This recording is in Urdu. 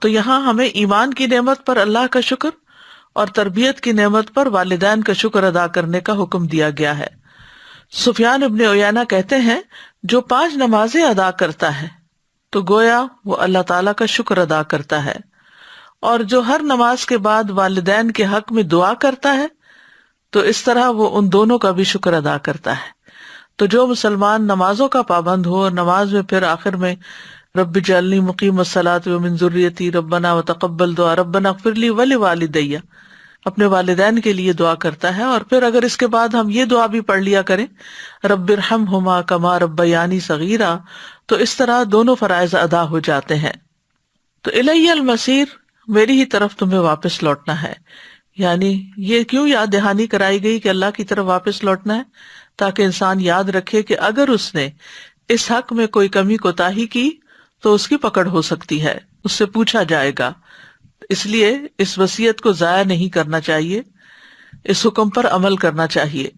تو یہاں ہمیں ایمان کی نعمت پر اللہ کا شکر اور تربیت کی نعمت پر والدین کا شکر ادا کرنے کا حکم دیا گیا ہے۔ سفیان ابن عیینہ کہتے ہیں جو 5 نمازیں ادا کرتا ہے تو گویا وہ اللہ تعالیٰ کا شکر ادا کرتا ہے، اور جو ہر نماز کے بعد والدین کے حق میں دعا کرتا ہے تو اس طرح وہ ان دونوں کا بھی شکر ادا کرتا ہے۔ تو جو مسلمان نمازوں کا پابند ہو اور نماز میں پھر آخر میں رب اجعلنی مقیم الصلاۃ ومن ذریتی ربنا وتقبل دعا ربنا اغفر لی ولوالدی، اپنے والدین کے لیے دعا کرتا ہے، اور پھر اگر اس کے بعد ہم یہ دعا بھی پڑھ لیا کریں رب ارحمہما کما ربیانی صغیرا، تو اس طرح دونوں فرائض ادا ہو جاتے ہیں۔ تو الی المصیر، میری ہی طرف تمہیں واپس لوٹنا ہے، یعنی یہ کیوں یاد دہانی کرائی گئی کہ اللہ کی طرف واپس لوٹنا ہے؟ تاکہ انسان یاد رکھے کہ اگر اس نے اس حق میں کوئی کمی کوتاہی کی تو اس کی پکڑ ہو سکتی ہے، اس سے پوچھا جائے گا۔ اس لیے اس وصیت کو ضائع نہیں کرنا چاہیے، اس حکم پر عمل کرنا چاہیے۔